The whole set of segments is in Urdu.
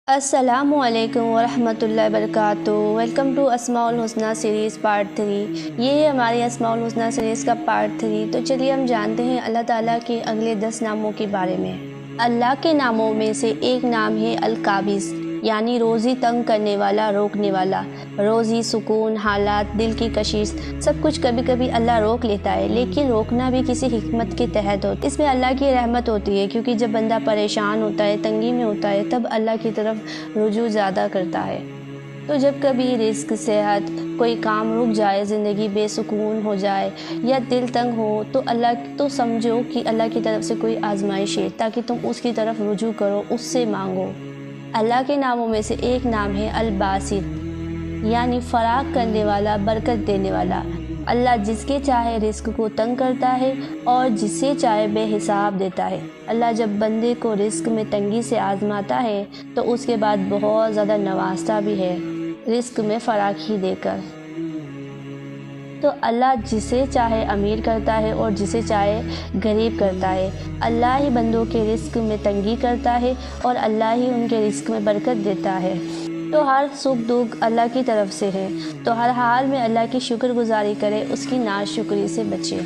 السلام علیکم ورحمۃ اللہ وبرکاتہ۔ ویلکم ٹو اسماء الحسنہ سیریز پارٹ 3۔ یہ ہے ہماری اسماء الحسنہ سیریز کا پارٹ 3۔ تو چلیے ہم جانتے ہیں اللہ تعالیٰ کے اگلے 10 ناموں کے بارے میں۔ اللہ کے ناموں میں سے ایک نام ہے القابض، یعنی روزی تنگ کرنے والا، روکنے والا۔ روزی، سکون، حالات، دل کی کشش، سب کچھ کبھی کبھی اللہ روک لیتا ہے، لیکن روکنا بھی کسی حکمت کے تحت ہوتا ہے۔ اس میں اللہ کی رحمت ہوتی ہے، کیونکہ جب بندہ پریشان ہوتا ہے، تنگی میں ہوتا ہے، تب اللہ کی طرف رجوع زیادہ کرتا ہے۔ تو جب کبھی رزق، صحت، کوئی کام رک جائے، زندگی بے سکون ہو جائے یا دل تنگ ہو، تو سمجھو کہ اللہ کی طرف سے کوئی آزمائش ہے، تاکہ تم اس کی طرف رجوع کرو، اس سے مانگو۔ اللہ کے ناموں میں سے ایک نام ہے الباسط، یعنی فراخ کرنے والا، برکت دینے والا۔ اللہ جس کے چاہے رزق کو تنگ کرتا ہے اور جسے چاہے بے حساب دیتا ہے۔ اللہ جب بندے کو رزق میں تنگی سے آزماتا ہے تو اس کے بعد بہت زیادہ نوازتا بھی ہے، رزق میں فراخی دے کر۔ تو اللہ جسے چاہے امیر کرتا ہے اور جسے چاہے غریب کرتا ہے۔ اللہ ہی بندوں کے رزق میں تنگی کرتا ہے اور اللہ ہی ان کے رزق میں برکت دیتا ہے۔ تو ہر سکھ دکھ اللہ کی طرف سے ہے، تو ہر حال میں اللہ کی شکر گزاری کرے، اس کی ناشکری سے بچے۔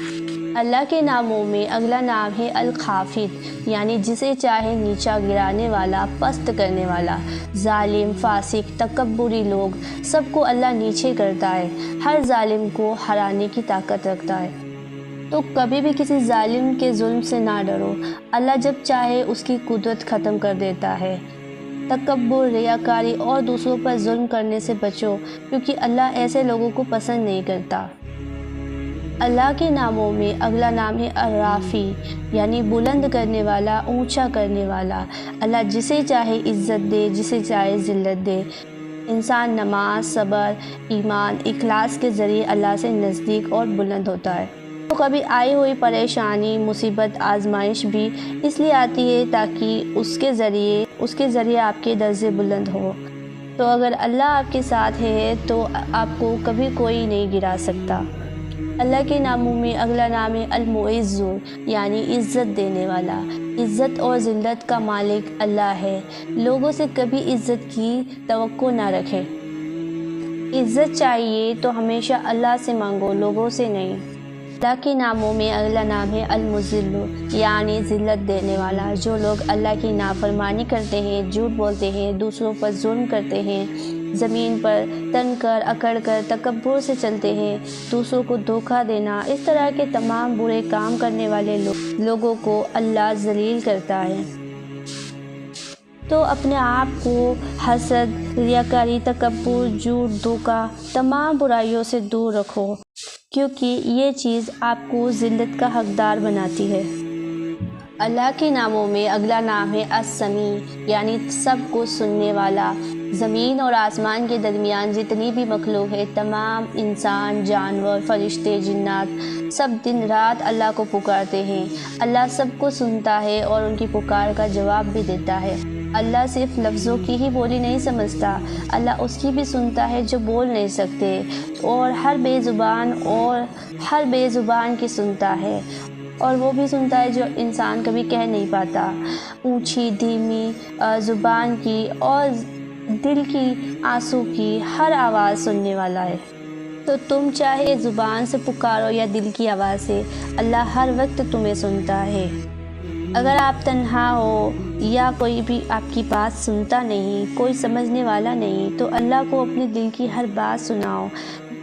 اللہ کے ناموں میں اگلا نام ہے الخافض، یعنی جسے چاہے نیچا گرانے والا، پست کرنے والا۔ ظالم، فاسق، تکبری لوگ سب کو اللہ نیچے کرتا ہے، ہر ظالم کو ہرانے کی طاقت رکھتا ہے۔ تو کبھی بھی کسی ظالم کے ظلم سے نہ ڈرو، اللہ جب چاہے اس کی قدرت ختم کر دیتا ہے۔ تکبر، ریاکاری اور دوسروں پر ظلم کرنے سے بچو، کیونکہ اللہ ایسے لوگوں کو پسند نہیں کرتا۔ اللہ کے ناموں میں اگلا نام ہے الرافع، یعنی بلند کرنے والا، اونچا کرنے والا۔ اللہ جسے چاہے عزت دے، جسے چاہے ذلت دے۔ انسان نماز، صبر، ایمان، اخلاص کے ذریعے اللہ سے نزدیک اور بلند ہوتا ہے۔ تو کبھی آئی ہوئی پریشانی، مصیبت، آزمائش بھی اس لیے آتی ہے تاکہ اس کے ذریعے آپ کے درجے بلند ہو۔ تو اگر اللہ آپ کے ساتھ ہے تو آپ کو کبھی کوئی نہیں گرا سکتا۔ اللہ کے ناموں میں اگلا نام ہے المعز، یعنی عزت دینے والا۔ عزت اور ذلت کا مالک اللہ ہے، لوگوں سے کبھی عزت کی توقع نہ رکھیں۔ عزت چاہیے تو ہمیشہ اللہ سے مانگو، لوگوں سے نہیں۔ اللہ کے ناموں میں اگلا نام ہے المذل، یعنی ذلت دینے والا۔ جو لوگ اللہ کی نافرمانی کرتے ہیں، جھوٹ بولتے ہیں، دوسروں پر ظلم کرتے ہیں، زمین پر تن کر اکڑ کر تکبر سے چلتے ہیں، دوسروں کو دھوکہ دینا، اس طرح کے تمام برے کام کرنے والے لوگوں کو اللہ ذلیل کرتا ہے۔ تو اپنے آپ کو حسد، ریاکاری، تکبر، جھوٹ، دھوکہ، تمام برائیوں سے دور رکھو، کیونکہ یہ چیز آپ کو ذلت کا حقدار بناتی ہے۔ اللہ کے ناموں میں اگلا نام ہے السمیع، یعنی سب کو سننے والا۔ زمین اور آسمان کے درمیان جتنی بھی مخلوق ہے، تمام انسان، جانور، فرشتے، جنات، سب دن رات اللہ کو پکارتے ہیں۔ اللہ سب کو سنتا ہے اور ان کی پکار کا جواب بھی دیتا ہے۔ اللہ صرف لفظوں کی ہی بولی نہیں سمجھتا، اللہ اس کی بھی سنتا ہے جو بول نہیں سکتے، اور ہر بے زبان کی سنتا ہے، اور وہ بھی سنتا ہے جو انسان کبھی کہہ نہیں پاتا۔ اونچی، دھیمی زبان کی اور دل کی، آنسو کی، ہر آواز سننے والا ہے۔ تو تم چاہے زبان سے پکارو یا دل کی آواز سے، اللہ ہر وقت تمہیں سنتا ہے۔ اگر آپ تنہا ہو یا کوئی بھی آپ کی بات سنتا نہیں، کوئی سمجھنے والا نہیں، تو اللہ کو اپنے دل کی ہر بات سناؤ۔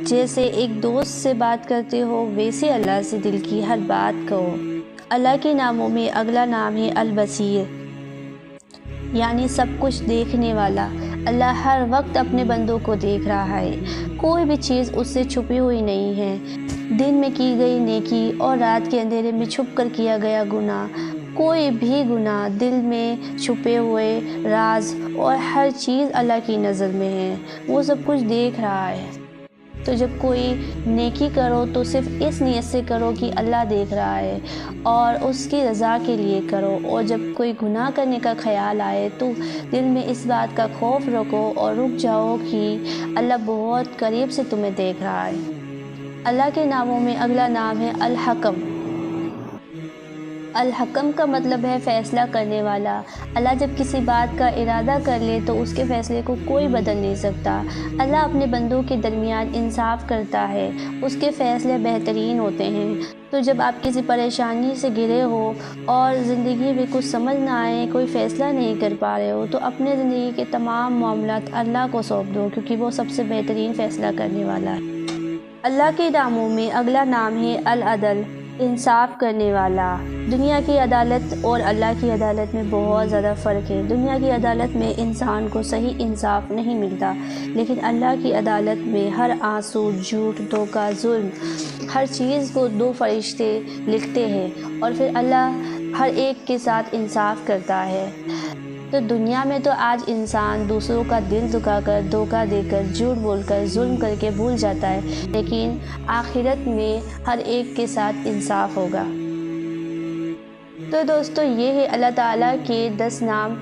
جیسے ایک دوست سے بات کرتے ہو، ویسے اللہ سے دل کی ہر بات کہو۔ اللہ کے ناموں میں اگلا نام ہے البصیر، یعنی سب کچھ دیکھنے والا۔ اللہ ہر وقت اپنے بندوں کو دیکھ رہا ہے، کوئی بھی چیز اس سے چھپی ہوئی نہیں ہے۔ دن میں کی گئی نیکی اور رات کے اندھیرے میں چھپ کر کیا گیا گناہ، کوئی بھی گناہ، دل میں چھپے ہوئے راز اور ہر چیز اللہ کی نظر میں ہے، وہ سب کچھ دیکھ رہا ہے۔ تو جب کوئی نیکی کرو تو صرف اس نیت سے کرو کہ اللہ دیکھ رہا ہے اور اس کی رضا کے لیے کرو، اور جب کوئی گناہ کرنے کا خیال آئے تو دل میں اس بات کا خوف رکھو اور رک جاؤ کہ اللہ بہت قریب سے تمہیں دیکھ رہا ہے۔ اللہ کے ناموں میں اگلا نام ہے الحکم، الحکم کا مطلب ہے فیصلہ کرنے والا۔ اللہ جب کسی بات کا ارادہ کر لے تو اس کے فیصلے کو کوئی بدل نہیں سکتا۔ اللہ اپنے بندوں کے درمیان انصاف کرتا ہے، اس کے فیصلے بہترین ہوتے ہیں۔ تو جب آپ کسی پریشانی سے گھرے ہو اور زندگی میں کچھ سمجھ نہ آئے، کوئی فیصلہ نہیں کر پا رہے ہو، تو اپنے زندگی کے تمام معاملات اللہ کو سونپ دو، کیونکہ وہ سب سے بہترین فیصلہ کرنے والا ہے۔ اللہ کے ناموں میں اگلا نام ہے العدل، انصاف کرنے والا۔ دنیا کی عدالت اور اللہ کی عدالت میں بہت زیادہ فرق ہے۔ دنیا کی عدالت میں انسان کو صحیح انصاف نہیں ملتا، لیکن اللہ کی عدالت میں ہر آنسو، جھوٹ، دھوکہ، ظلم، ہر چیز کو دو فرشتے لکھتے ہیں اور پھر اللہ ہر ایک کے ساتھ انصاف کرتا ہے۔ تو دنیا میں تو آج انسان دوسروں کا دل دکھا کر، دھوکہ دے کر، جھوٹ بول کر، ظلم کر کے بھول جاتا ہے، لیکن آخرت میں ہر ایک کے ساتھ انصاف ہوگا۔ تو دوستو، یہ ہے اللہ تعالیٰ کے 10 نام